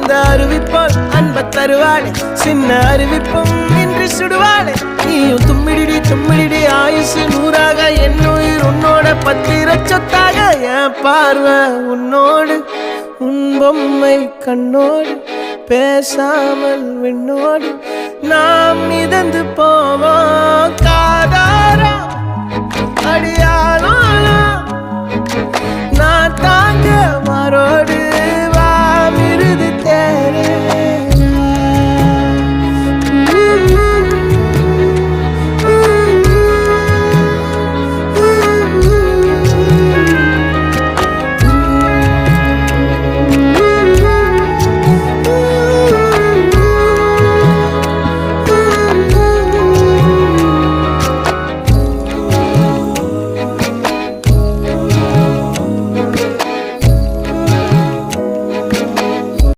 அந்த அறிவிப்பால் அன்ப தருவாளே சின்ன அறிவிப்பும் இன்றி சுடுவாளே நீயும் தும்மிடி தும்மிடி ஆயுசு நூறாக என் உயிர் உன்னோட பத்திர சொத்தாக என் பார்வை உன்னோடு உன் பொம்மை கண்ணோடு பேசாமல் விண்ணோடு நாம் மிதந்து போவோம் காதாரா அடியாலும்